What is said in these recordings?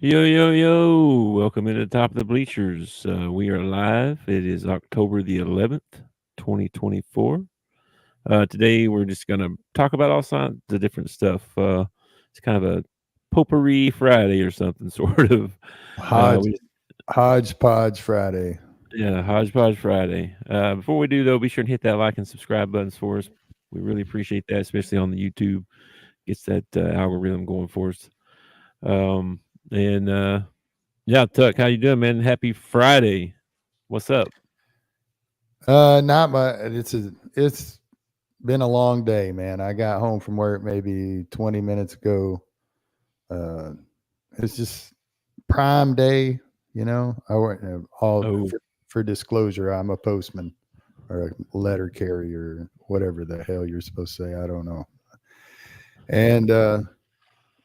Yo, yo, yo. Welcome into the top of the bleachers. We are live. It is October the 11th, 2024. Today, we're just going to talk about all kinds of different stuff. It's kind of a potpourri Friday or something, sort of. Hodge, We, Hodgepodge Friday. yeah, Hodgepodge Friday. Before we do, though, be sure and hit that like and subscribe buttons for us. We really appreciate that, especially on the YouTube. Gets that algorithm going for us. And yeah, Tuck, how you doing, man? Happy Friday. What's up? Not my. It's been a long day, man. I got home from work maybe 20 minutes ago. Uh, it's just prime day. I work all Oh, for disclosure. I'm a postman or a letter carrier, whatever the hell you're supposed to say. I don't know. And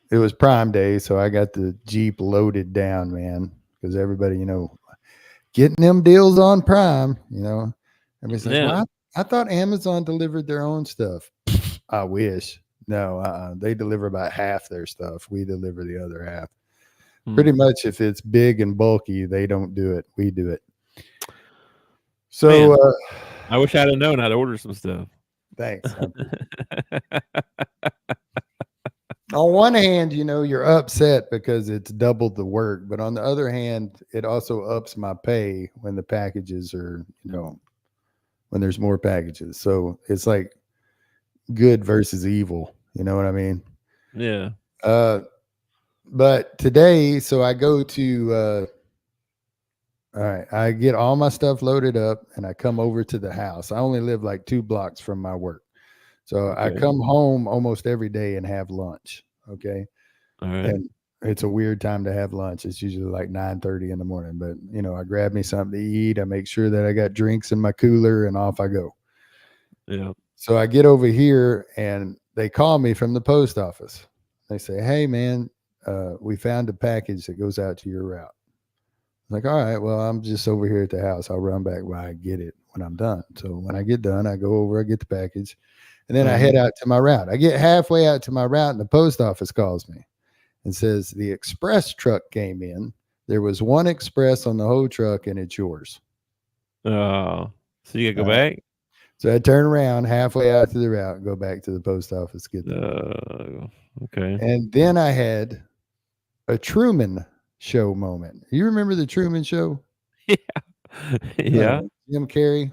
it was prime day, so I got the Jeep loaded down, man, because everybody, getting them deals on Prime. Everybody's like, yeah. "Well, I thought Amazon delivered their own stuff." I wish. No, they deliver about half their stuff. We deliver the other half. Hmm. Pretty much, if it's big and bulky, they don't do it. We do it. So, Man, I wish I'd have known I'd order some stuff. thanks. On one hand, you're upset because it's doubled the work, but on the other hand, it also ups my pay when the packages are, when there's more packages. So it's like good versus evil. You know what I mean? Yeah. Uh, but today, so I go to, all right, I get all my stuff loaded up and I come over to the house. I only live like 2 blocks from my work. So I Okay. come home almost every day and have lunch. Okay. All right. And it's a weird time to have lunch. It's usually like 9:30 in the morning. But I grab me something to eat. I make sure that I got drinks in my cooler and off I go. Yeah. So I get over here and they call me from the post office. They say, "Hey man, we found a package that goes out to your route." I'm like, all right, well, I'm just over here at the house. I'll run back by and get it when I'm done. So when I get done, I go over, I get the package, and then I Uh-huh. head out to my route. I get halfway out to my route and the post office calls me and says the express truck came in. There was one express on the whole truck and it's yours. So you gotta go All right. back? So I turn around halfway out to the route, go back to the post office, get the money. Okay. And then I had a Truman Show moment. You remember the Truman Show? Yeah. Yeah. Jim Carrey.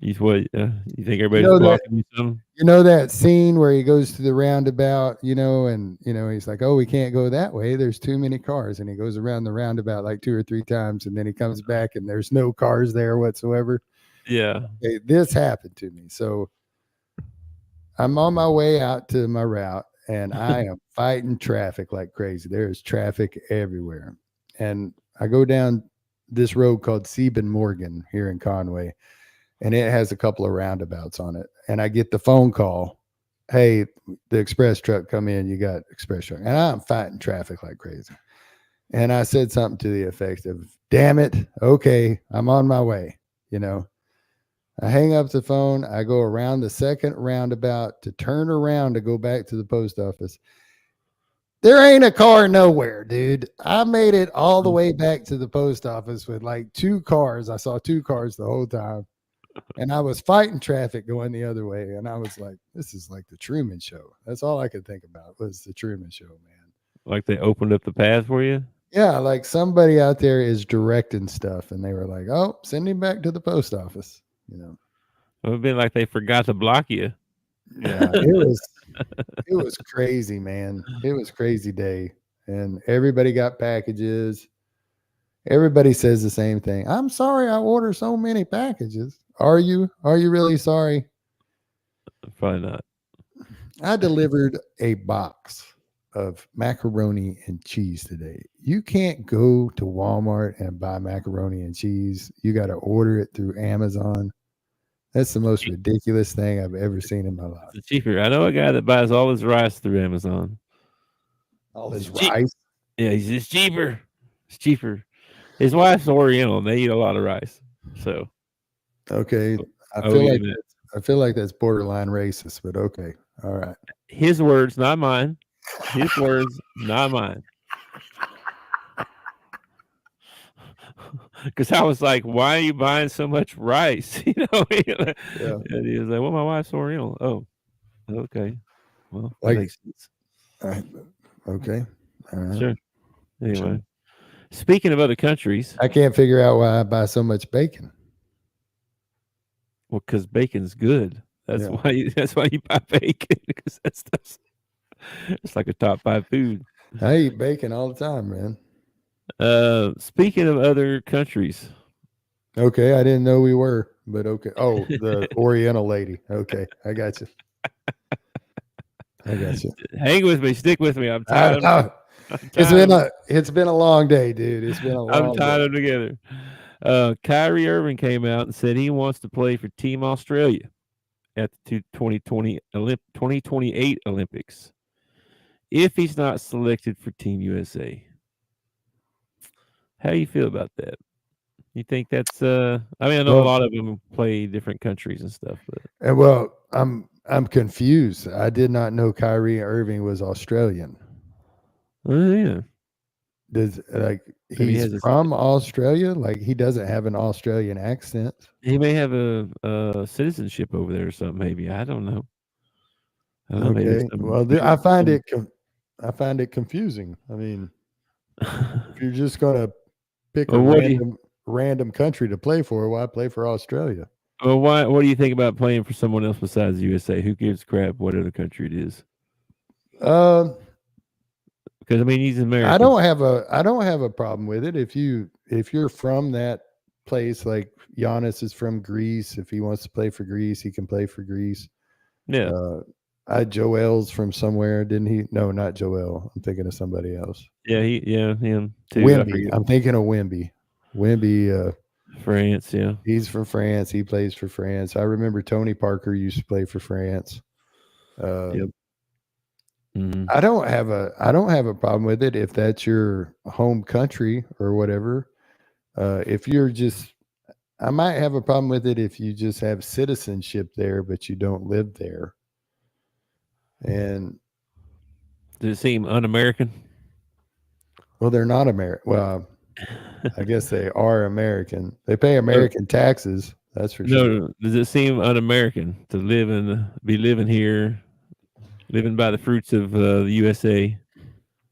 You what? You think You everybody's know that blocking you some? that scene where he goes to the roundabout, and he's like, "Oh, we can't go that way. There's too many cars." And he goes around the roundabout like 2 or 3 times, and then he comes back and there's no cars there whatsoever. Yeah. Okay, this happened to me. So I'm on my way out to my route and I am fighting traffic like crazy. There's traffic everywhere. And I go down this road called Sieben Morgan here in Conway, and it has a couple of roundabouts on it. And I get the phone call, "Hey, the express truck come in, you got express truck." And I'm fighting traffic like crazy. And I said something to the effect of, "Damn it. Okay, I'm on my way." You know, I hang up the phone. I go around the second roundabout to turn around to go back to the post office. There ain't a car nowhere, dude. I made it all the way back to the post office with like 2 cars. I saw 2 cars the whole time. And I was fighting traffic going the other way. And I was like, this is like the Truman Show. That's all I could think about was the Truman Show, man. Like they opened up the path for you? Yeah, like somebody out there is directing stuff. And they were like, oh, send him back to the post office. You know, It would have been like they forgot to block you. yeah, it was crazy, man. It was crazy day. And everybody got packages. Everybody says the same thing. I'm sorry I ordered so many packages. Are you? Are you really sorry? Probably not. I delivered a box of macaroni and cheese today. You can't go to Walmart and buy macaroni and cheese. You got to order it through Amazon. That's the most ridiculous thing I've ever seen in my life. It's cheaper. I know a guy that buys all his rice through Amazon. All It's this cheap. rice. Yeah, he's just cheaper. It's cheaper. His wife's Oriental and they eat a lot of rice. So Okay. I I'll feel give like him that. I feel like that's borderline racist, but okay. All right. His words, not mine. His words, not mine. Because I was like, "Why are you buying so much rice?" Yeah. And he was like, "Well, my wife's Oriental." Oh, okay. Well, that Like, makes sense. I, okay. All right. Sure. Sure. Anyway, speaking of other countries, I can't figure out why I buy so much bacon. well, because bacon's good. That's Yeah. why that's why you buy bacon because that stuff's it's like a top 5 food. I eat bacon all the time, man. Speaking of other countries, Okay. I didn't know we were, but okay. Oh, the Oriental lady. Okay. I got you. I got you. hang with me, stick with me. I know. I'm tired of 'em. It's been a long day, dude. It's been a I'm long tied day. them together. Kyrie Irving came out and said he wants to play for Team Australia at the 2028 Olympics if he's not selected for Team USA. How do you feel about that? You think that's I mean I know a Well, lot of them play different countries and stuff, but I'm confused. I did not know Kyrie Irving was Australian. yeah, Does like maybe he he's has a from Australia? Like he doesn't have an Australian accent. he may have a citizenship over there or something. Maybe I don't know. I don't know. Maybe Okay. some Well, maybe some. I find it confusing. I mean, if you're just gonna pick a Well, what do you? random country to play for, why play for Australia? Well, why? What do you think about playing for someone else besides the USA? Who gives crap what other country it is? Um, Because I mean, he's American. I don't have a problem with it if you're from that place. Like Giannis is from Greece. If he wants to play for Greece, he can play for Greece. Yeah, Uh, Joel's from somewhere, didn't he? No, not Joel. I'm thinking of somebody else. yeah, him too. I Wimby. forget I'm thinking of Wimby. Wimby. France. Yeah. He's from France. He plays for France. I remember Tony Parker used to play for France. Yep. Mm-hmm. I don't have a problem with it if that's your home country or whatever. If you're just I might have a problem with it if you just have citizenship there but you don't live there. And Does it seem un-American? well, they're not American. Well, I guess they are American. They pay No, American taxes. That's for no, sure. no. Does it seem un-American to be living here, living by the fruits of the USA?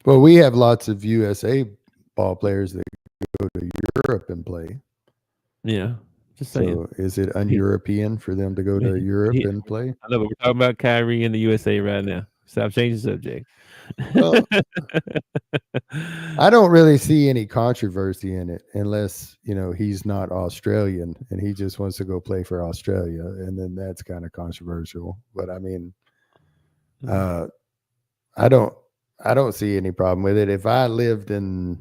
Well, we have lots of USA ball players that go to Europe and play. Yeah, just saying. So is it He, un-European for them to go to Europe he, and play? I know, but we're talking about Kyrie and the USA right now. Stop changing the subject. Well, I don't really see any controversy in it unless, he's not Australian and he just wants to go play for Australia. And then that's kind of controversial. But I mean, uh, I don't, I don't see any problem with it. If I lived in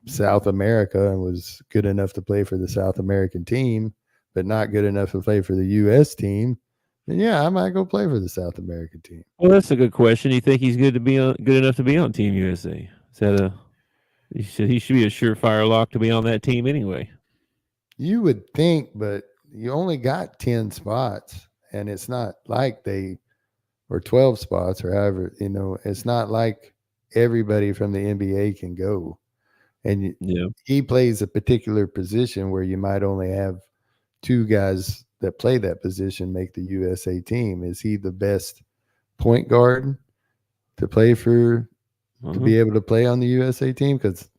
South America and was good enough to play for the South American team, but not good enough to play for the U.S. team, then yeah, I might go play for the South American team. Well, that's a good question. You think he's good enough to be on Team USA? Is that he should be a surefire lock to be on that team anyway? You would think, but you only got 10 spots, and it's not like or 12 spots, or however, it's not like everybody from the NBA can go. And Yeah, he plays a particular position where you might only have two guys that play that position make the USA team. Is he the best point guard to play for to uh-huh. be able to play on the USA team? Because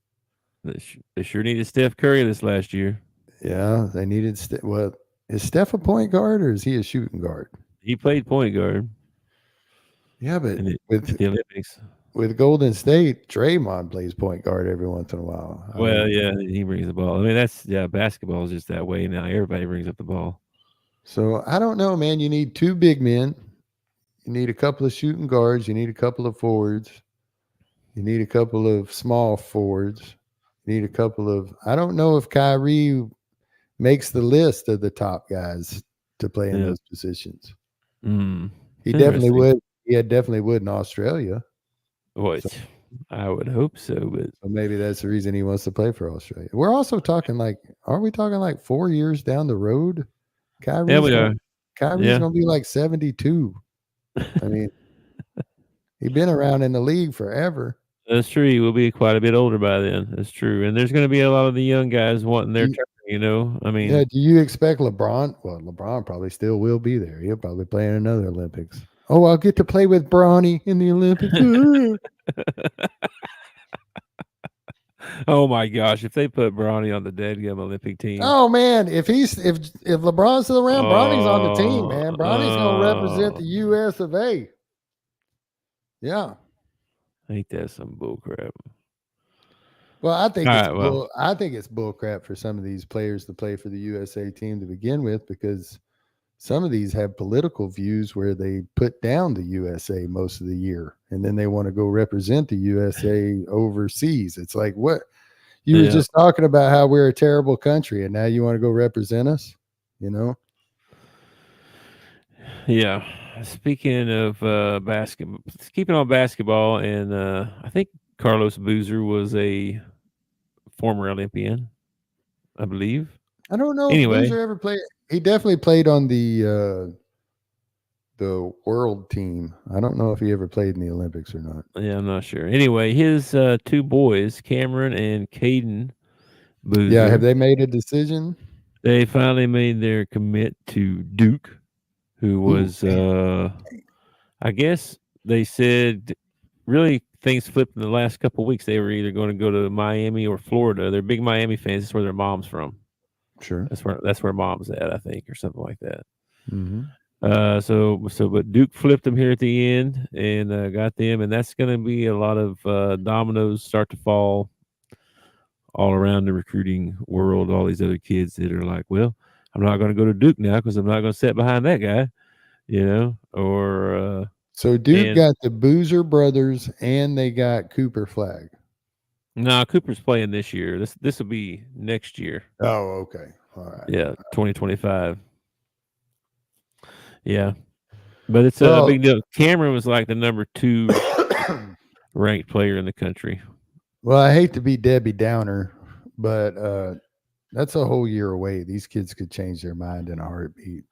They sure needed Steph Curry this last year. yeah, they needed. Well, is Steph a point guard or is he a shooting guard? He played point guard Yeah, but at the Olympics. with Golden State, Draymond plays point guard every once in a while. I Well, mean, yeah, he brings the ball. I mean, basketball is just that way now. Everybody brings up the ball. so I don't know, man. You need two big men. You need a couple of shooting guards. You need a couple of forwards. You need a couple of small forwards. You need a couple of. I don't know if Kyrie makes the list of the top guys to play in Yeah. those positions. He It's definitely interesting. would. Yeah, definitely would in Australia. So, What? I would hope so, but so maybe that's the reason he wants to play for Australia. We're also talking aren't we talking like 4 years down the road? yeah, Kyrie's we going are. Kyrie's Yeah. going to be like 72. I mean, he's been around in the league forever. That's true. He will be quite a bit older by then. That's true. And there's going to be a lot of the young guys wanting Do their you, turn. You know, I yeah, mean, do you expect LeBron? Well, LeBron probably still will be there. He'll probably play in another Olympics. Oh, I'll get to play with Bronny in the Olympics. oh my gosh, if they put Bronny on the Dadgum Olympic team, Oh man, if LeBron's still around, Bronny's on the team, oh, man. Bronny's gonna represent the US of A. Yeah. ain't that some bull crap? Well, All right, well, I think it's bull crap for some of these players to play for the USA team to begin with, because some of these have political views where they put down the USA most of the year and then they want to go represent the USA overseas. It's like, what? You were yeah, just talking about how we're a terrible country and now you want to go represent us, you know? yeah. Speaking of basketball, keeping on basketball, and I think Carlos Boozer was a former Olympian, I believe. I don't know if Anyway, Boozer ever played. He definitely played on the world team. I don't know if he ever played in the Olympics or not. yeah, I'm not sure. Anyway, his two boys, Cameron and Caden Yeah, have Boozer, they made a decision? they finally made their commit to Duke, who Ooh, was, damn. I guess they said, really things flipped in the last couple of weeks. They were either going to go to Miami or Florida. They're big Miami fans. That's where their mom's from. Sure. That's where mom's at, I think, or something like that. Mm-hmm. But Duke flipped them here at the end and got them, and that's going to be a lot of dominoes start to fall all around the recruiting world. All these other kids that are like, well, I'm not going to go to Duke now because I'm not going to sit behind that guy, or So Duke and got the Boozer brothers and they got Cooper Flag. no, Cooper's playing this year. This will be next year. Oh, okay. All right. Yeah, 2025. Yeah, but it's a Well, big deal. Cameron was like the number 2 ranked player in the country. well, I hate to be Debbie Downer, but that's a whole year away. These kids could change their mind in a heartbeat.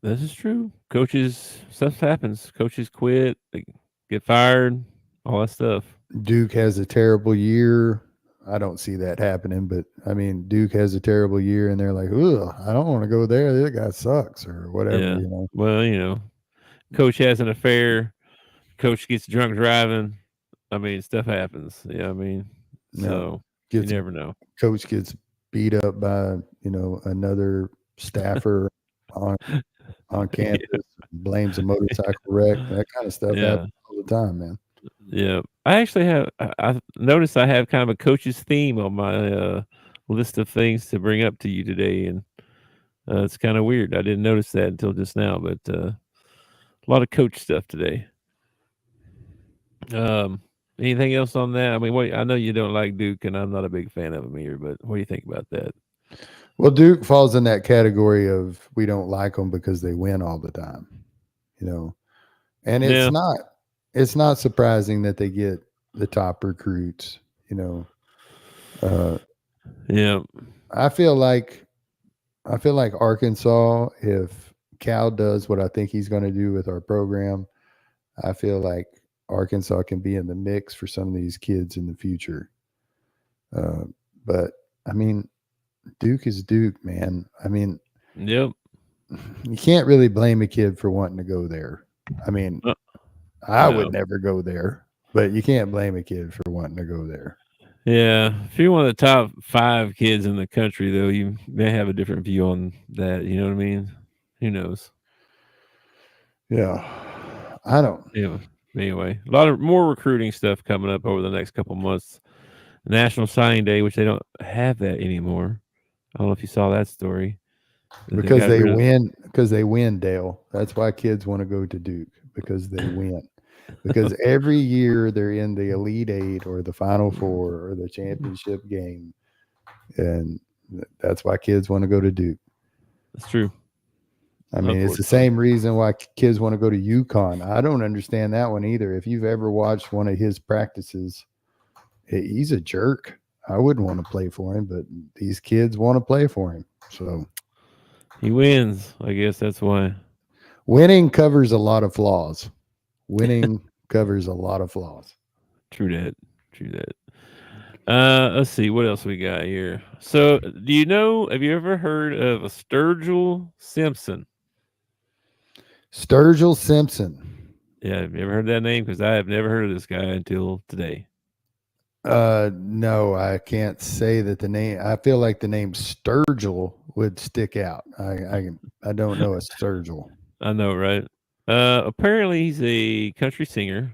This is true. Coaches, stuff happens. Coaches quit, they get fired, all that stuff. Duke has a terrible year. I don't see that happening, but I mean, Duke has a terrible year, and they're like, "Ugh, I don't want to go there. That guy sucks," or whatever, Yeah. you know. Well, coach has an affair. Coach gets drunk driving. I mean, stuff happens. Yeah, I mean, No, so you gets never know. coach gets beat up by another staffer on campus, blames a motorcycle wreck. That kind of stuff Yeah. happens all the time, man. Yeah. I actually have. I noticed I have kind of a coach's theme on my list of things to bring up to you today, and it's kind of weird. I didn't notice that until just now, but a lot of coach stuff today. Um, Anything else on that? I mean, I know you don't like Duke, and I'm not a big fan of him either. But what do you think about that? Well, Duke falls in that category of we don't like them because they win all the time, you know. And Yeah, it's not surprising that they get the top recruits, you know. Uh, yeah, I feel like Arkansas, if Cal does what I think he's going to do with our program, I feel like Arkansas can be in the mix for some of these kids in the future. Uh, but I mean, Duke is Duke, man. I mean, yep. you can't really blame a kid for wanting to go there. I mean, Uh, I would no, never go there, but you can't blame a kid for wanting to go there. yeah. If you're one of the top 5 kids in the country, though, you may have a different view on that. You know what I mean? Who knows? Yeah. I don't. Yeah. Anyway, a lot of more recruiting stuff coming up over the next couple months. National Signing Day, which they don't have that anymore. I don't know if you saw that story. That they Because got they rid of. win, Dale. That's why kids want to go to Duke, because they win. Because every year they're in the Elite Eight or the Final Four or the championship game. And that's why kids want to go to Duke. That's true. I mean, it's the Unfortunately, same reason why kids want to go to UConn. I don't understand that one either. If you've ever watched one of his practices, he's a jerk. I wouldn't want to play for him, but these kids want to play for him. So he wins. I guess that's why. winning covers a lot of flaws. Winning covers a lot of flaws. True that. True that. Let's see what else we got here. So, do you know? Have you ever heard of a Sturgill Simpson? Sturgill Simpson. Yeah, have you ever heard that name? Because I have never heard of this guy until today. No, I can't say that the name. I feel like the name Sturgill would stick out. I don't know a Sturgill. I know, right? Apparently he's a country singer.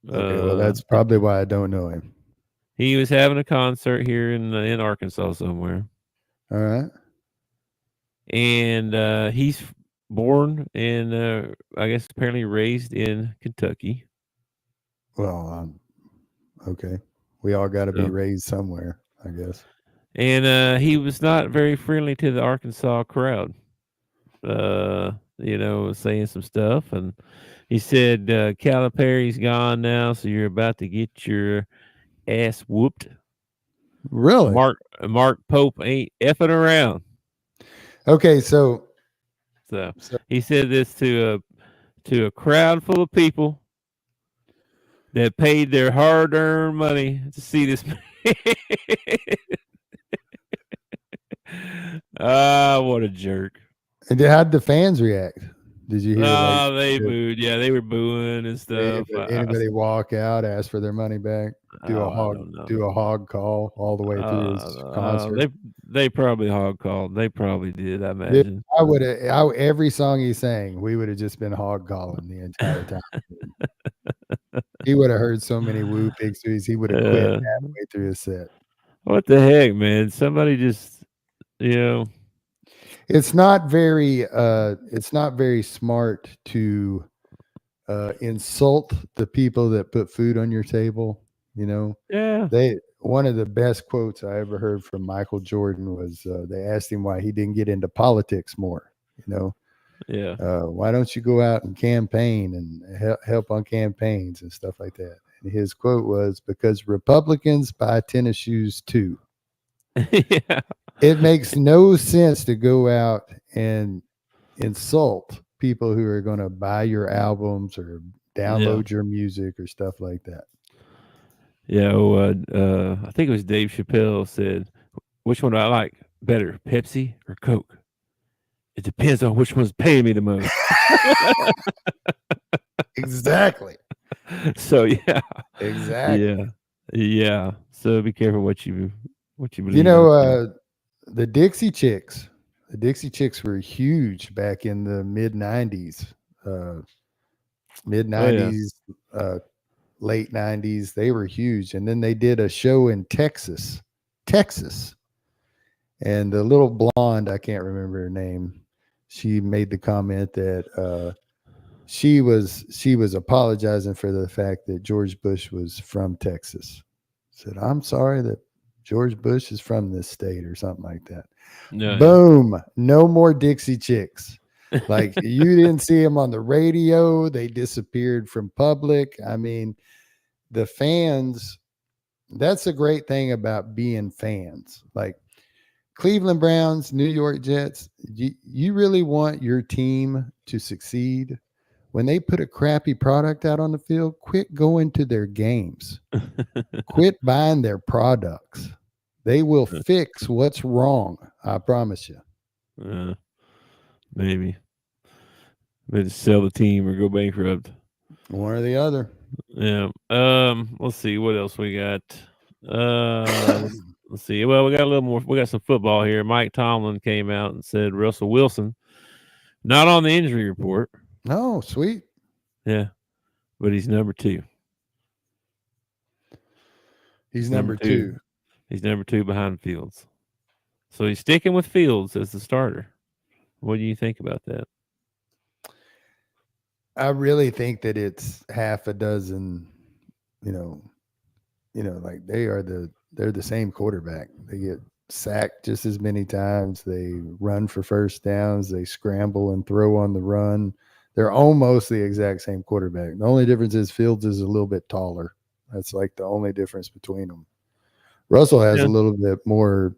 Okay, well Uh, that's probably why I don't know him. he was having a concert here in Arkansas somewhere, All right. and he's born and I guess apparently raised in Kentucky. Well, okay. We all got to be So, raised somewhere, I guess. and he was not very friendly to the Arkansas crowd. Saying some stuff, and he said, "Calipari's gone now, so you're about to get your ass whooped. Really? Mark Pope ain't effing around." Okay, so So so he said this to a crowd full of people that paid their hard-earned money to see this man. Ah, what a jerk! and how'd the fans react? Did you hear like Oh, they did booed. Yeah, they were booing and stuff. anybody walk out, ask for their money back, I don't know. do a hog call all the way through his concert? They probably hog called. They probably did. I Dude, imagine. I would have every song he sang, we would have just been hog calling the entire time. He would have heard so many woo pixies, he would have quit Uh, halfway through his set. what the heck, man? Somebody just, you know, It's not very smart to insult the people that put food on your table. You know, yeah, they one of the best quotes I ever heard from Michael Jordan was they asked him why he didn't get into politics more. You know, yeah, why don't you go out and campaign and help on campaigns and stuff like that? And his quote was, "Because Republicans buy tennis shoes too." yeah, It makes no sense to go out and insult people who are going to buy your albums or yeah, download your music or stuff like that. yeah. I think it was Dave Chappelle said, "Which one do I like better, Pepsi or Coke? It depends on which one's paying me the most." Exactly. So yeah, Exactly. yeah, yeah. So be careful what you You believe know, out there. the Dixie Chicks. The Dixie Chicks were huge back in the mid '90s, uh, mid Oh yeah, '90s, uh, late '90s. They were huge, and then they did a show in Texas, and the little blonde, I can't remember her name. She made the comment that she was apologizing for the fact that George Bush was from Texas. Said, "I'm sorry that George Bush is from this state," or something like that. no, Boom. No more Dixie Chicks. Like you didn't see them on the radio. They disappeared from public. I mean, the fans, that's a great thing about being fans. Like Cleveland Browns, New York Jets, you really want your team to succeed. When they put a crappy product out on the field, quit going to their games. yeah. Quit buying their products. They will fix what's wrong. I promise you. uh, maybe. Maybe sell the team or go bankrupt. One or the other. Yeah. Let's see what else we got. Let's see. Well, we got a little more. We got some football here. Mike Tomlin came out and said Russell Wilson not on the injury report. No, sweet. Yeah, but he's number two. He's He's number number two. two. He's number two behind Fields. So he's sticking with Fields as the starter. What do you think about that? I really think that it's half a dozen, you know, like they're the same quarterback. They get sacked just as many times. They run for first downs. They scramble and throw on the run. They're almost the exact same quarterback. The only difference is Fields is a little bit taller. That's like the only difference between them. Russell has Yeah. a little bit more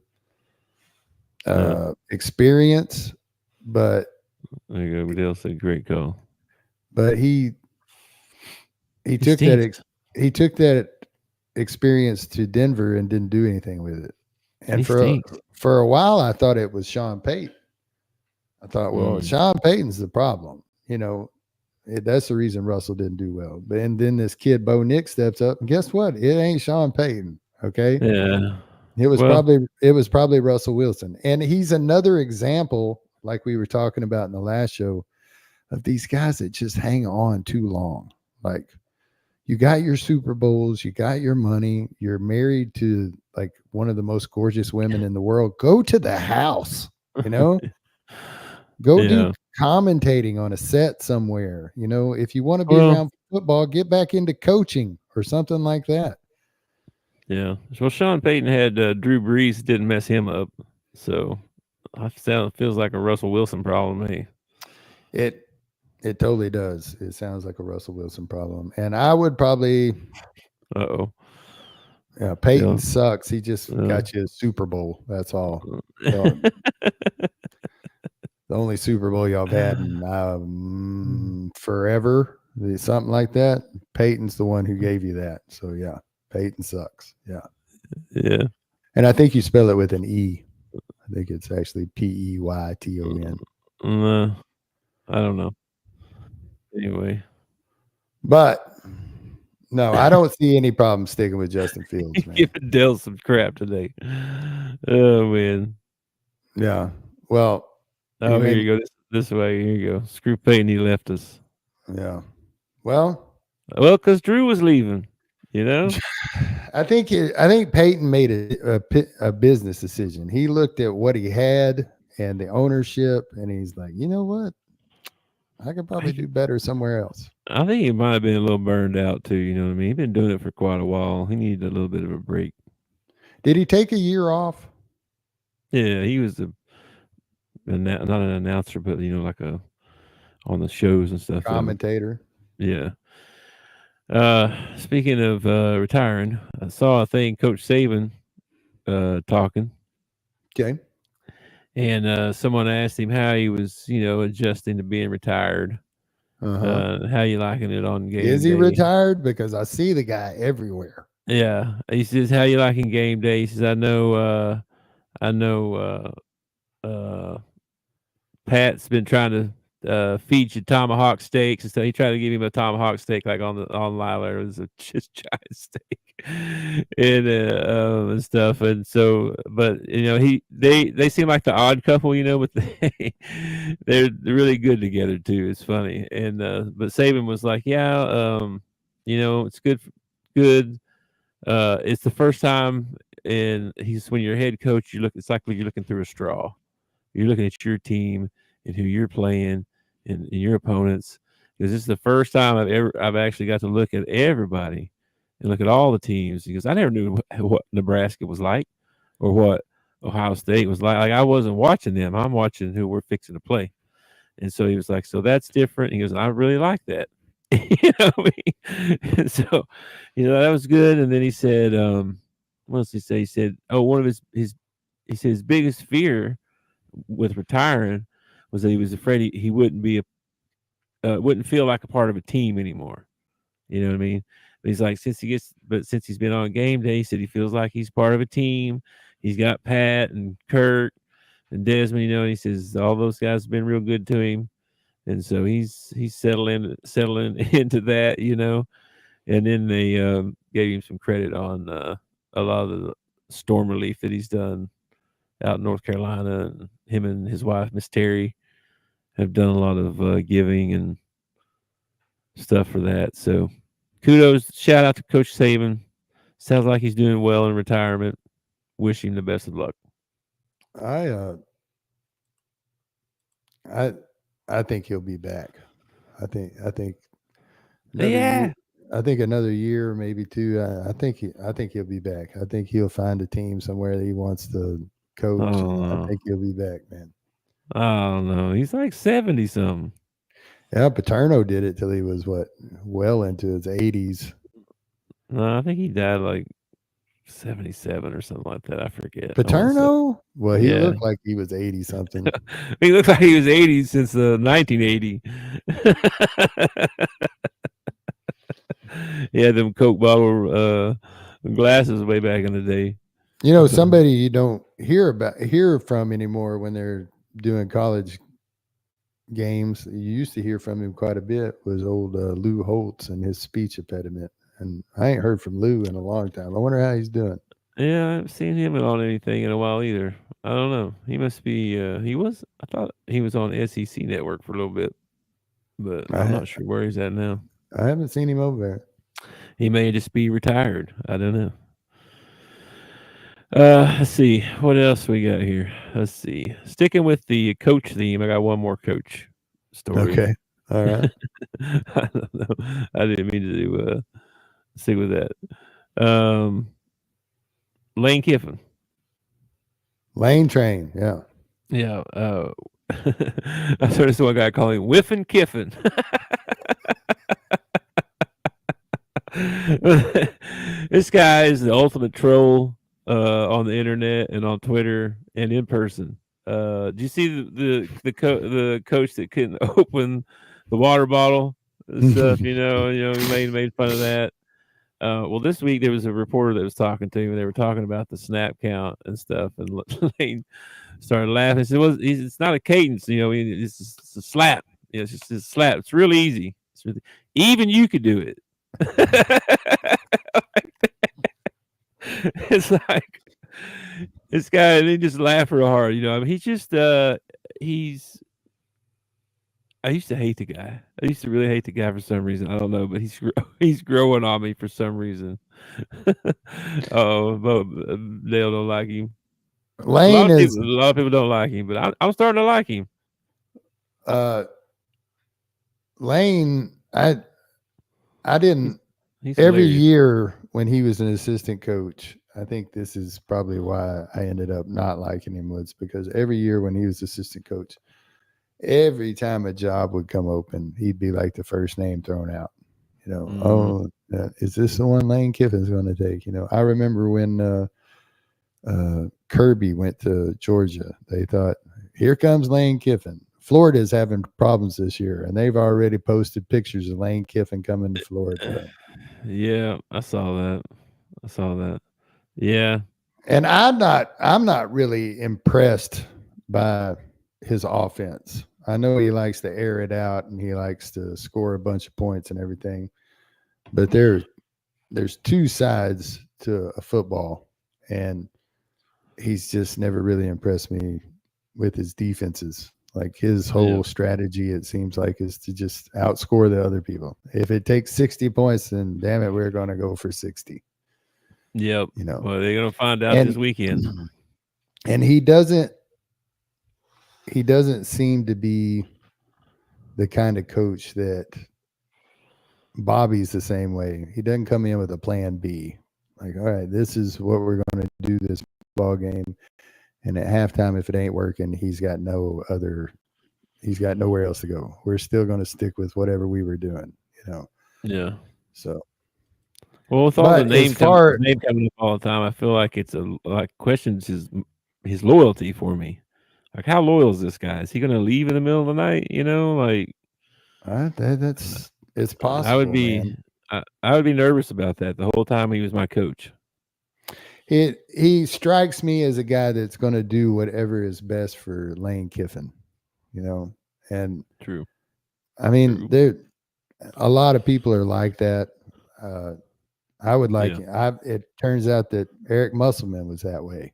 experience, but There you go. Goodell said great call. but he He took that stinks. he took that experience to Denver and didn't do anything with it. He And stinks. for a while, I thought it was Sean Payton. I thought, well, Mm. Sean Payton's the problem. That's the reason Russell didn't do well. But and then this kid Bo Nick steps up, and guess what? It ain't Sean Payton. Okay, Yeah. it was Well, probably Russell Wilson, and he's another example, like we were talking about in the last show, of these guys that just hang on too long. Like, you got your Super Bowls, you got your money, you're married to like one of the most gorgeous women in the world. Go to the house, you know, go do yeah. commentating on a set somewhere. If you want to be Well, around football, get back into coaching or something like that. yeah. Well, Sean Payton had Drew Brees, didn't mess him up. So feels like a Russell Wilson problem to me. It it totally does. It sounds like a Russell Wilson problem. And I would probably Uh-oh. Peyton Yeah. sucks. He just Uh, got you a Super Bowl. That's all. The only Super Bowl y'all have had in forever, something like that. Peyton's the one who gave you that. So yeah, Peyton sucks. Yeah, yeah. and I think you spell it with an E. I think it's actually Peyton. I don't know. Anyway. But no, I don't see any problem sticking with Justin Fields, man. Giving Dell some crap today. Oh man. Yeah. Well, Oh, here you go. This way. Here you go. Screw Payton, he left us. Yeah. Well, Because Drew was leaving. I think Peyton made a business decision. He looked at what he had and the ownership, and he's like, you know what? I could probably do better somewhere else. I think he might have been a little burned out too. You know what I mean? He's been doing it for quite a while. He needed a little bit of a break. Did he take a year off? Yeah, he was not an announcer, but like on the shows and stuff. Commentator. Yeah. Speaking of retiring, I saw a thing Coach Saban talking. Okay. And someone asked him how he was, adjusting to being retired. How you liking it on game day? Is he retired? Because I see the guy everywhere. Yeah. He says, how you liking game day? He says, I know Pat's been trying to feed you tomahawk steaks, and so he tried to give him a tomahawk steak like on live. It was a just giant steak and stuff. And so, but they seem like the odd couple, but they're really good together too. It's funny. And but Saban was like, yeah, it's good. It's the first time, and when you're a head coach, it's like when you're looking through a straw. You're looking at your team and who you're playing and your opponents, because this is the first time I've actually got to look at everybody and look at all the teams, because I never knew what Nebraska was like or what Ohio State was like. Like, I wasn't watching them. I'm watching who we're fixing to play. And so he was like, so that's different. He goes, I really like that. What I mean? So, that was good. And then he said, what else did he say? He said, oh, one of his biggest fear with retiring was that he was afraid he wouldn't wouldn't feel like a part of a team anymore. You know what I mean? But he's like, since he's been on game day, he said he feels like he's part of a team. He's got Pat and Kurt and Desmond, and he says all those guys have been real good to him. And so he's settling into that, and then they gave him some credit on a lot of the storm relief that he's done out in North Carolina, and him and his wife, Miss Terry, have done a lot of giving and stuff for that. So kudos, shout out to Coach Saban. Sounds like he's doing well in retirement. Wish him the best of luck. I think he'll be back. I think another Yeah. year. I think another year, maybe two. I think he'll be back. I think he'll find a team somewhere that he wants to coach. I think he'll be back, man. I don't know. He's like 70 something. Yeah, Paterno did it till he was well into his 80s. No, I think he died like 77 or something like that. I forget. Paterno? Well, he looked like he was 80 something. He looked like he was 80 since 1980. Yeah, them Coke bottle Glasses way back in the day. Somebody you don't hear from anymore when they're doing college games. You used to hear from him quite a bit. Was old Lou Holtz and his speech impediment, and I ain't heard from Lou in a long time. I wonder how he's doing. Yeah, I haven't seen him on anything in a while either. I don't know. He must be. He was. I thought he was on SEC Network for a little bit, but I I'm ha- not sure where he's at now. I haven't seen him over there. He may just be retired. I don't know. Let's see what else we got here. Let's see. Sticking with the coach theme, I got one more coach story. Okay, all right. I don't know. I didn't mean to stick with that. Um, Lane Kiffin. Lane Train, yeah. Yeah. I saw this one guy calling Whiffin Kiffin. This guy is the ultimate troll on the internet and on Twitter and in person. Do you see the coach that couldn't open the water bottle and stuff? He made fun of that. Well, this week there was a reporter that was talking to him, and they were talking about the snap count and stuff, and Lane started laughing. He said, it's not a cadence, it's a slap. It's just a slap. It's really easy. Even you could do it. It's like this guy, they just laugh real hard. I mean, he's just he's. I used to hate the guy. I used to really hate the guy for some reason. I don't know, but he's growing on me for some reason. Oh, but Dale don't like him. Lane A is lot of people don't like him, but I'm starting to like him. Lane. I didn't. He's Every hilarious. year when he was an assistant coach, I think this is probably why I ended up not liking him, was because every year when he was assistant coach, every time a job would come open, he'd be like the first name thrown out. Is this the one Lane Kiffin's going to take? I remember when Kirby went to Georgia, they thought, here comes Lane Kiffin. Florida's having problems this year, and they've already posted pictures of Lane Kiffin coming to Florida. Yeah, I saw that. Yeah. And I'm not really impressed by his offense. I know he likes to air it out and he likes to score a bunch of points and everything, but there's two sides to a football, and he's just never really impressed me with his defenses. Like his whole strategy, it seems like, is to just outscore the other people. If it takes 60 points, then damn it, we're going to go for 60. Yep. Well, they're going to find out this weekend. And he doesn't seem to be the kind of coach that Bobby's the same way. He doesn't come in with a plan B. Like, all right, this is what we're going to do this ball game. And at halftime, if it ain't working, he's got nowhere else to go. We're still going to stick with whatever we were doing, Yeah. So, well, with all the name coming up all the time, I feel like it's questions his loyalty for me. Like, how loyal is this guy? Is he going to leave in the middle of the night? It's possible. I would be nervous about that the whole time he was my coach. He strikes me as a guy that's going to do whatever is best for Lane Kiffin, and true. I mean, a lot of people are like that. I would like it turns out that Eric Musselman was that way.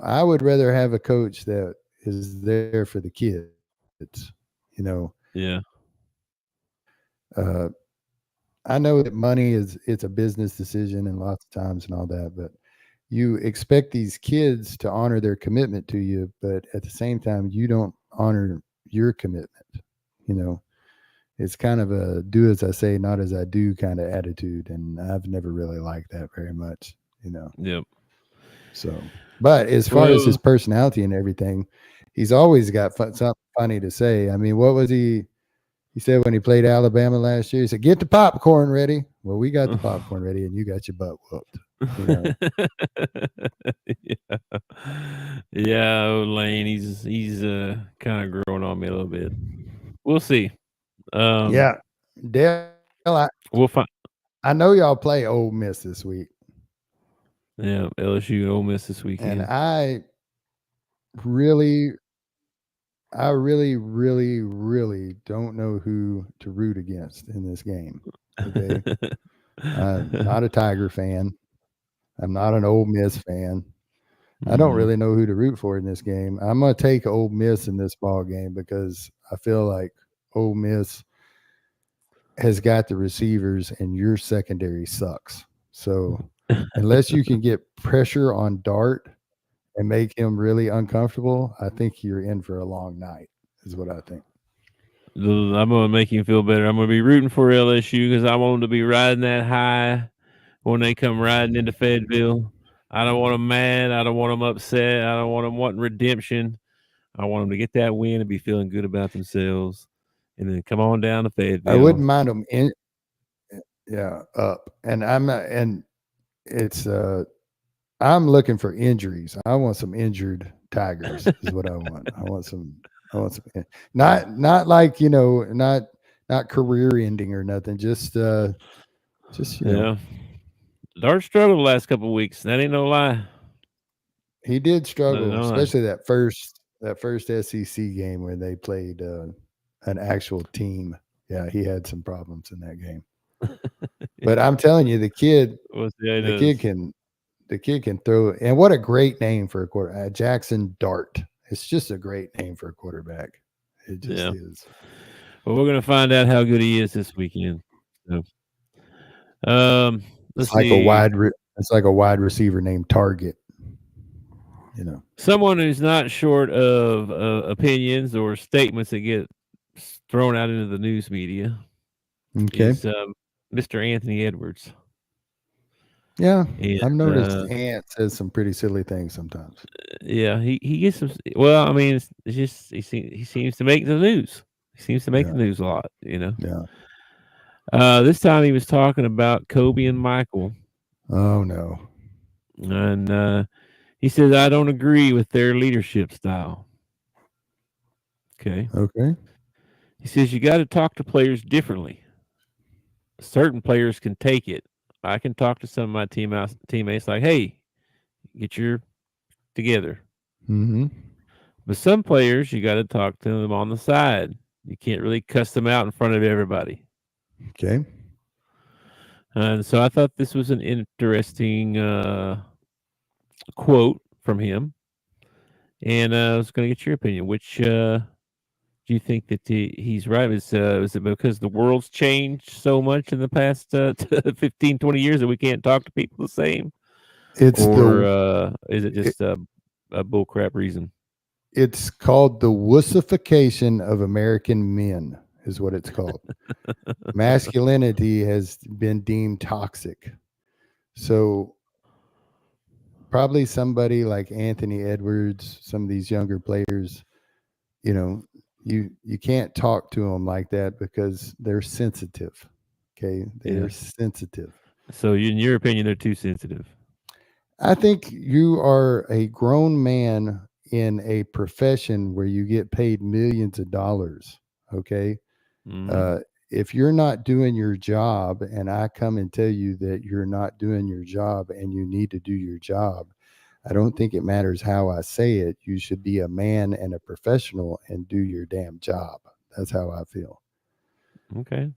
I would rather have a coach that is there for the kids, Yeah. I know that money it's a business decision and lots of times and all that, but you expect these kids to honor their commitment to you, but at the same time, you don't honor your commitment. It's kind of a do as I say, not as I do kind of attitude. And I've never really liked that very much, Yep. So, but as far as his personality and everything, he's always got something funny to say. I mean, what was he said when he played Alabama last year? He said, "Get the popcorn ready." Well, we got the popcorn ready and you got your butt whooped. Yeah, Lane, he's kind of growing on me a little bit. We'll see. Dale, we'll find. I know y'all play Ole Miss this week. Yeah, LSU and Ole Miss this And weekend. really, really don't know who to root against in this game. Okay. I'm not a Tiger fan. I'm not an Ole Miss fan. I don't Mhm. really know who to root for in this game. I'm going to take Ole Miss in this ball game because I feel like Ole Miss has got the receivers and your secondary sucks. So unless you can get pressure on Dart and make him really uncomfortable, I think you're in for a long night, is what I think. I'm gonna make him feel better. I'm gonna be rooting for LSU because I want them to be riding that high when they come riding into Fayetteville. I don't want them mad. I don't want them upset. I don't want them wanting redemption. I want them to get that win and be feeling good about themselves, and then come on down to I wouldn't Fayetteville. mind them in, yeah, up. And I'm not, and it's, I'm looking for injuries. I want some injured Tigers is what I want. I want some, not like, not career ending or nothing. Just, Yeah, Dart struggled the last couple of weeks. That ain't no lie. he did That ain't struggle, no lie. especially that first SEC game where they played an actual team. Yeah, he had some problems in that game. But I'm telling you, We'll see how he the kid does. can the kid can throw. And what a great name for a quarter, Jackson Dart. It's just a great name for a quarterback. It just Yeah. is. Well, we're gonna find out how good he is this weekend. So, let's It's like a see. it's like a wide receiver named Target. You know. Someone who's not short of opinions or statements that get thrown out into the news media Okay. is Mr. Anthony Edwards, Yeah, and I've noticed Ant says some pretty silly things sometimes. yeah, he gets some. Well, I mean, it's just he seems to make the news. He seems to make Yeah, the news a lot. You know. yeah. This time he was talking about Kobe and Michael, Oh no. and he says I don't agree with their leadership style. Okay. Okay. He says you got to talk to players differently. Certain players can take it. I can talk to some of my teammates like, "Hey, get your together." Mm-hmm. But some players, you got to talk to them on the side. You can't really cuss them out in front of everybody. Okay. And so I thought this was an interesting quote from him, and I was going to get your opinion. Which do you think that he's right? Is it because the world's changed so much in the past 15, 20 years that we can't talk to people the same? It's Or, the is it it, just a bullcrap reason? it's called the wussification of American men, is what it's called. Masculinity has been deemed toxic. So probably somebody like Anthony Edwards, some of these younger players, you know, you can't talk to them like that because they're sensitive. Okay, they are Yeah. sensitive. So in your opinion, they're too sensitive. I think you are a grown man in a profession where you get paid millions of dollars. Okay. Mhm. Uh, if you're not doing your job and I come and tell you that you're not doing your job and you need to do your job, I don't think it matters how I say it. You should be a man and a professional and do your damn job. That's how I feel. Okay.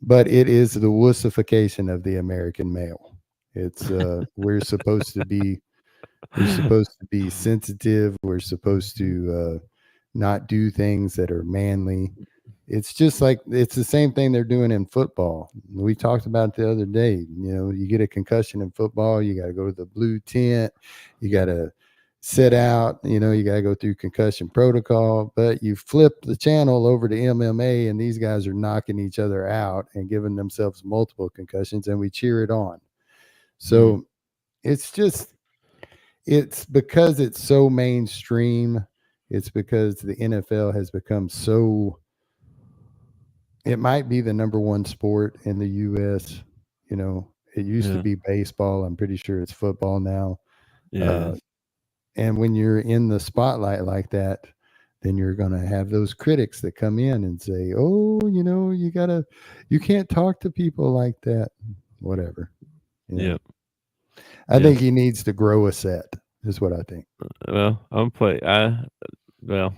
But it is the wussification of the American male. It's we're supposed to be sensitive. We're supposed to not do things that are manly. It's just like it's the same thing they're doing in football. We talked about it the other day. You get a concussion in football, you got to go to the blue tent, you got to sit out, you got to go through concussion protocol. But you flip the channel over to MMA, and these guys are knocking each other out and giving themselves multiple concussions, and we cheer it on. Mm. So it's just it's because it's so mainstream. It's because the NFL has become so it might be the number one sport in the US. It used to Yeah. be baseball. I'm pretty sure it's football now. Uh, Yes. and when you're in the spotlight like that, then you're going to have those critics that come in and say, "Oh, you can't talk to people like that." Whatever. You know. Yep. I Yeah. think he needs to grow a set, is what I think. Well, I'm play. Well,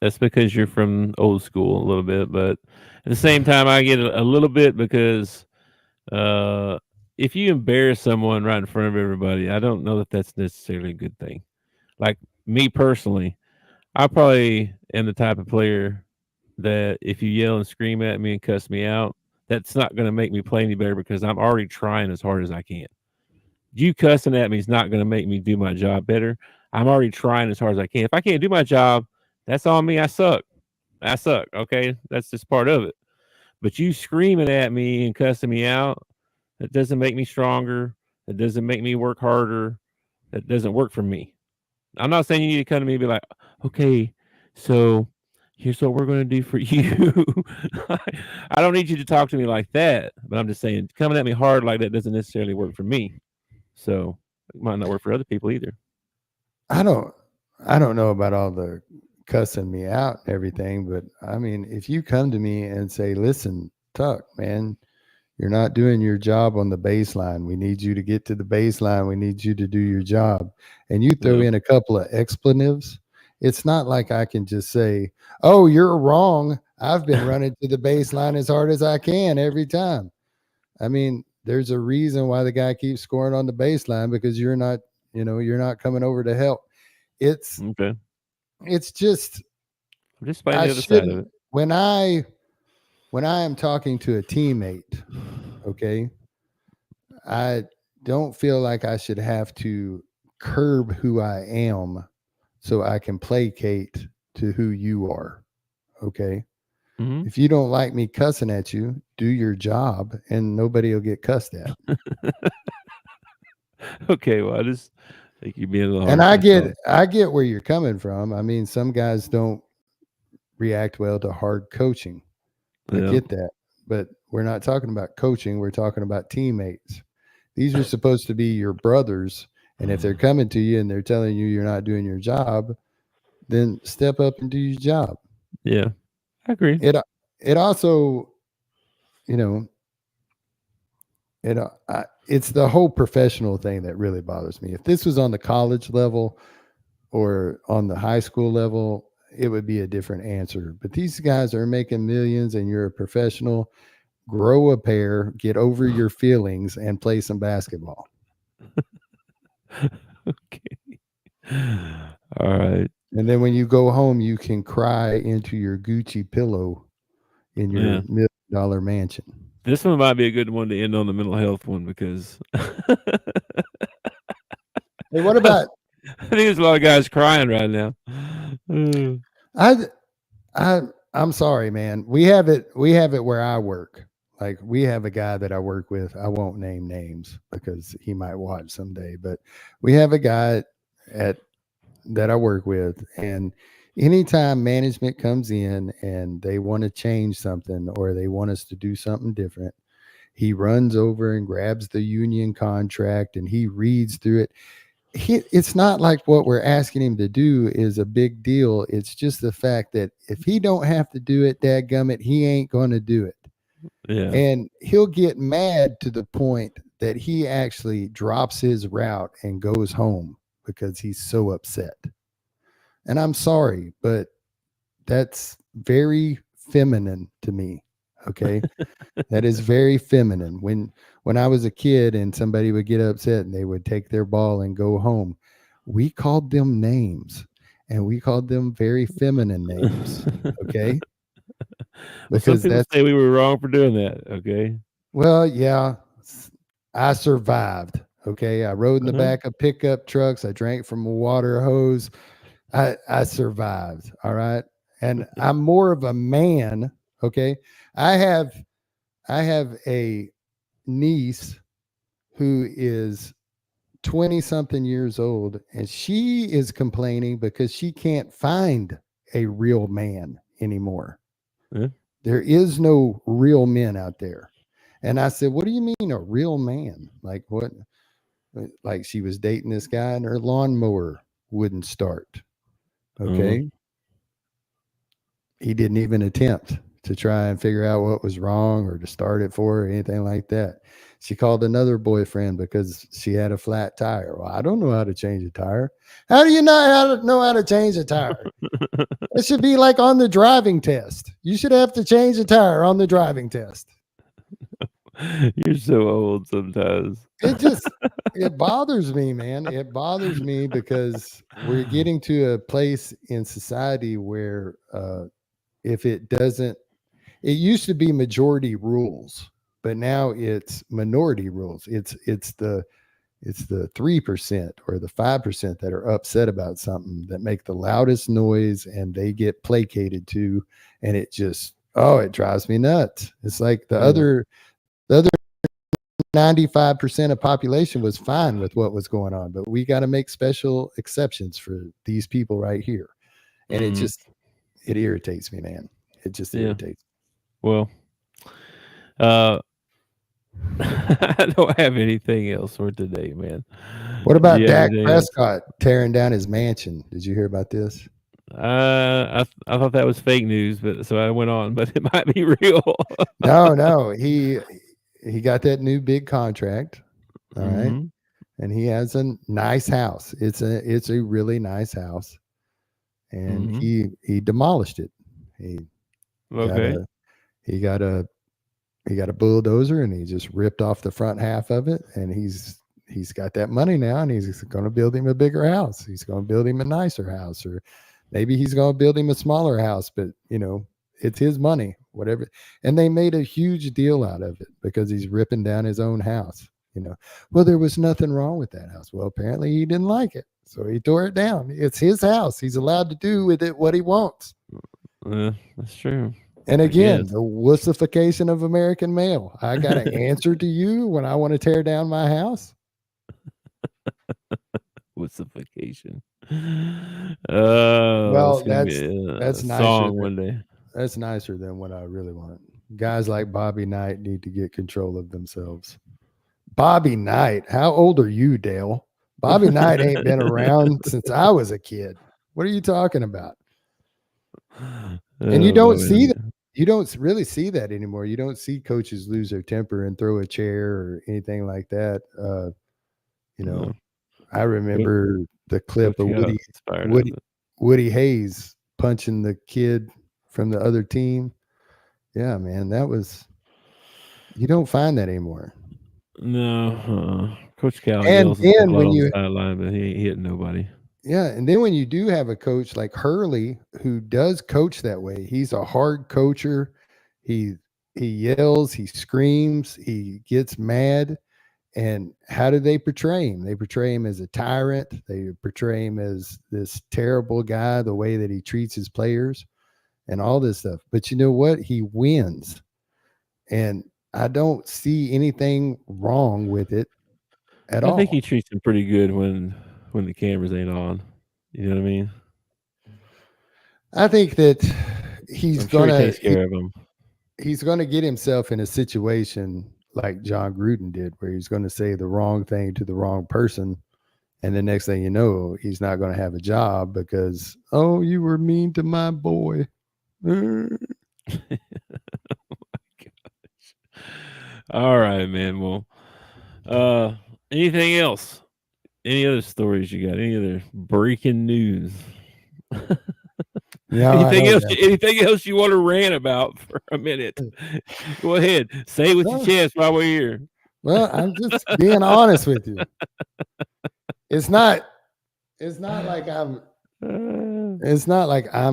that's because you're from old school a little bit, but at the same time, I get a little bit because uh, if you embarrass someone right in front of everybody, I don't know that that's necessarily a good thing. Like me personally, I probably am the type of player that if you yell and scream at me and cuss me out, that's not going to make me play any better because I'm already trying as hard as I can. You cussing at me is not going to make me do my job better. I'm already trying as hard as I can. If I can't do my job, that's on me. I suck. I suck. Okay. That's just part of it. But you screaming at me and cussing me out, that doesn't make me stronger. That doesn't make me work harder. That doesn't work for me. I'm not saying you need to come to me and be like, okay, so here's what we're going to do for you. I don't need you to talk to me like that, but I'm just saying coming at me hard like that doesn't necessarily work for me. So it might not work for other people either. I don't I don't know about all the cussing me out and everything, but I mean, if you come to me and say, "Listen, Tuck, man, you're not doing your job on the baseline. We need you to get to the baseline. We need you to do your job." And you throw Yeah. in a couple of expletives. It's not like I can just say, "Oh, you're wrong. I've been running to the baseline as hard as I can every time." I mean, there's a reason why the guy keeps scoring on the baseline because you're not coming over to help. It's Okay. it's just I'm just playing I the other side of shouldn't it. when I am talking to a teammate, okay, I don't feel like I should have to curb who I am so I can placate to who you are. Okay. Hmm. If you don't like me cussing at you, do your job and nobody will get cussed at. Okay. Well, I just think you're being a little And harsh. That's all. I get where you're coming from. I mean, some guys don't react well to hard coaching. I Yeah. get that. But we're not talking about coaching, we're talking about teammates. These are supposed to be your brothers, and if they're coming to you and they're telling you you're not doing your job, then step up and do your job. Yeah. I agree. It it also, you know, it's the whole professional thing that really bothers me. If this was on the college level or on the high school level, it would be a different answer. But these guys are making millions, and you're a professional. Grow a pair, get over your feelings, and play some basketball. Okay. All right. And then when you go home, you can cry into your Gucci pillow in Yeah. your $1 million mansion. This one might be a good one to end on the mental health one because Hey, what I about think there's a lot of guys crying right now. I I'm sorry, man. We have it where I work. Like we have a guy that I work with. I won't name names because he might watch someday, but we have a guy at that I work with, and anytime management comes in and they want to change something or they want us to do something different, he runs over and grabs the union contract and he reads through it. It's not like what we're asking him to do is a big deal. It's just the fact that if he don't have to do it, dadgummit, he ain't going to do it. Yeah. And he'll get mad to the point that he actually drops his route and goes home because he's so upset. And I'm sorry, but that's very feminine to me. Okay. That is very feminine. When I was a kid and somebody would get upset and they would take their ball and go home, we called them names, and we called them very feminine names. Okay. Well, some Because people that's say we were wrong for doing that. Okay. well, yeah, I survived. Okay. I rode in the Uh-huh. back of pickup trucks. I drank from a water hose. I survived. All right. And I'm more of a man. Okay. I have I have a niece who is 20 something years old, and she is complaining because she can't find a real man anymore. Yeah. There is no real men out there. And I said, "What do you mean a real man? Like what?" Like she was dating this guy and her lawnmower wouldn't start. Uh-huh. Okay. He didn't even attempt to try and figure out what was wrong or to start it for her or anything like that. She called another boyfriend because she had a flat tire. Well, I don't know how to change a tire. How do you not know how to change a tire? It should be like on the driving test. You should have to change a tire on the driving test. You're so old sometimes. It bothers me, man. It bothers me because we're getting to a place in society where if it doesn't, it used to be majority rules, but now it's minority rules. It's the 3% or the 5% that are upset about something that make the loudest noise and they get placated to, and it just it drives me nuts. It's like the other 95% of population was fine with what was going on, but we got to make special exceptions for these people right here. And it irritates me, man. It just irritates. Well, I don't have anything else for today, man. What about Dak Prescott tearing down his mansion? Did you hear about this? I thought that was fake news, but so I went on, but it might be real. No, he got that new big contract. All right. And he has a nice house. It's a really nice house. And he demolished it. He got a bulldozer and he just ripped off the front half of it, and he's got that money now, and he's going to build him a bigger house. He's going to build him a nicer house, or maybe he's going to build him a smaller house, but it's his money, whatever. And they made a huge deal out of it because he's ripping down his own house. Well, there was nothing wrong with that house. Well, apparently he didn't like it, so he tore it down. It's his house. He's allowed to do with it what he wants. That's true. And again, the wussification of American male. I got to answer to you when I want to tear down my house. Wussification. Well, that's nicer. Song one day. That's nicer than what I really want. Guys like Bobby Knight need to get control of themselves. Bobby Knight, how old are you, Dale? Bobby Knight ain't been around since I was a kid. What are you talking about? And you don't see that. You don't really see that anymore. You don't see coaches lose their temper and throw a chair or anything like that. I remember the clip of Woody Hayes punching the kid from the other team. Yeah, man, you don't find that anymore. No, Coach Cal yells on the sideline, but he hit nobody. Yeah, and then when you do have a coach like Hurley who does coach that way, he's a hard coacher. He yells, he screams, he gets mad. And how do they portray him? They portray him as a tyrant. They portray him as this terrible guy, the way that he treats his players and all this stuff. But you know what? He wins. And I don't see anything wrong with it at all. I think he treats him pretty good when the cameras ain't on. You know what I mean? I think that he takes care of him. He's going to get himself in a situation like John Gruden did, where he's going to say the wrong thing to the wrong person. And the next thing you know, he's not going to have a job because, you were mean to my boy. Oh my gosh. All right, man. Well, anything else? Any other stories you got? Any other breaking news? Anything else you want to rant about for a minute? Go ahead. Say it with your chest while we're here. Well, I'm just being honest with you. It's not like I'm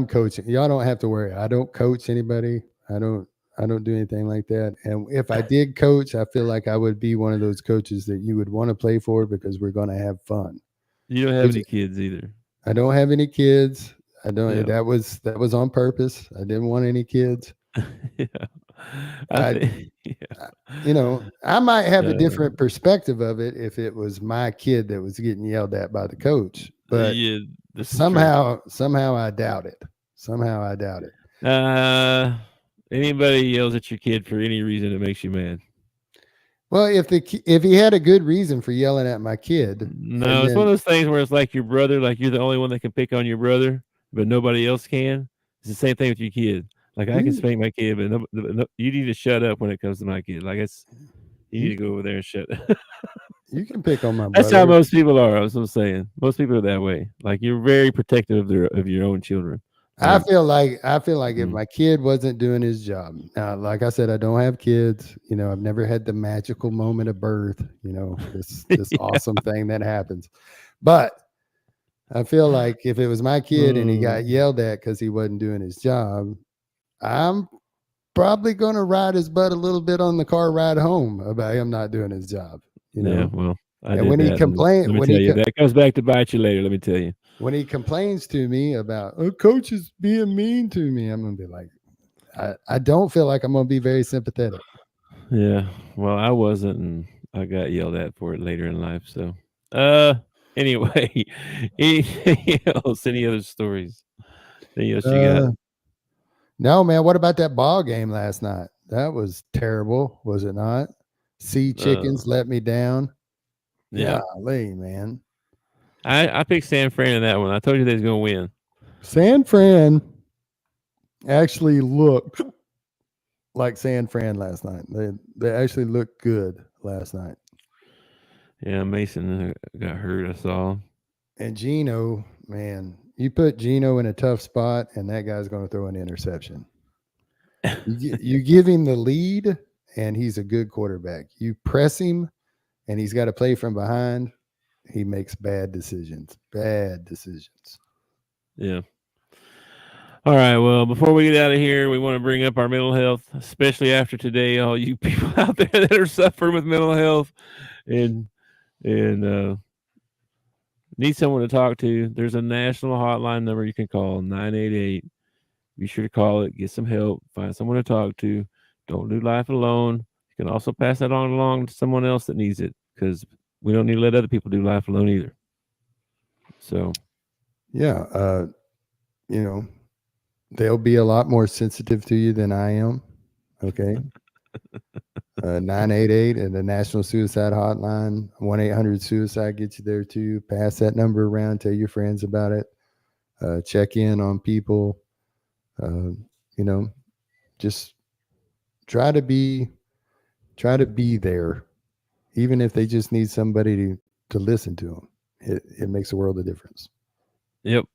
coaching. Y'all don't have to worry. I don't coach anybody. I don't do anything like that. And if I did coach, I feel like I would be one of those coaches that you would want to play for because we're going to have fun. You don't have any kids either. I don't have any kids. I don't. Yeah. That was on purpose. I didn't want any kids. Yeah. I might have a different perspective of it if it was my kid that was getting yelled at by the coach. But somehow I doubt it. Anybody yells at your kid for any reason, it makes you mad. Well, if he had a good reason for yelling at my kid. No, it's one of those things where it's like your brother, like you're the only one that can pick on your brother, but nobody else can. It's the same thing with your kid. Like I can spank my kid, but you need to shut up when it comes to my kid. Like you need to go over there and shut. You can pick on my That's how brother. most people are. That's what I'm saying. Most people are that way. Like you're very protective of your own children. I Like, feel like if my kid wasn't doing his job. Now, like I said, I don't have kids. You know, I've never had the magical moment of birth. You know, this yeah. awesome thing that happens. But I feel like if it was my kid and he got yelled at because he wasn't doing his job, I'm probably going to ride his butt a little bit on the car ride home about him not doing his job. You know, Yeah, well, I and did when he that. complained, Let me tell you, that comes back to bite you later. Let me tell you. When he complains to me about, oh, coach is being mean to me, I'm going to be like, I don't feel like I'm going to be very sympathetic. Yeah, well, I wasn't, and I got yelled at for it later in life. So, anyway, anything else? Any other stories? Anything else you got? No, man. What about that ball game last night? That was terrible, was it not? Sea Chickens let me down. Yeah, golly, man. I picked San Fran in that one. I told you they was gonna win. San Fran actually looked like San Fran last night. They actually looked good last night. Yeah, Mason got hurt. I saw. And Gino, man, you put Gino in a tough spot, and that guy's going to throw an interception. You give him the lead, and he's a good quarterback. You press him, and he's got to play from behind. He makes bad decisions. Bad decisions. Yeah. All right. Well, before we get out of here, we want to bring up our mental health, especially after today. All you people out there that are suffering with mental health and need someone to talk to. There's a national hotline number you can call, 988. Be sure to call it. Get some help. Find someone to talk to. Don't do life alone. You can also pass that on along to someone else that needs it, because we don't need to let other people do life alone either. So, yeah, they'll be a lot more sensitive to you than I am. Okay. 988 and the National Suicide Hotline, 1-800-SUICIDE gets you there too. Pass that number around. Tell your friends about it. Check in on people. Just try to be there, even if they just need somebody to listen to them. It makes a world of difference. Yep.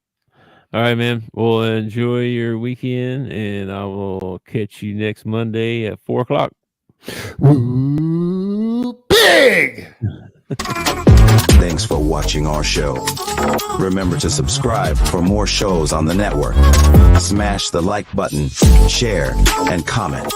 All right, man. Well, enjoy your weekend, and I will catch you next Monday at 4:00. Woo, big! Thanks for watching our show. Remember to subscribe for more shows on the network. Smash the like button, share, and comment.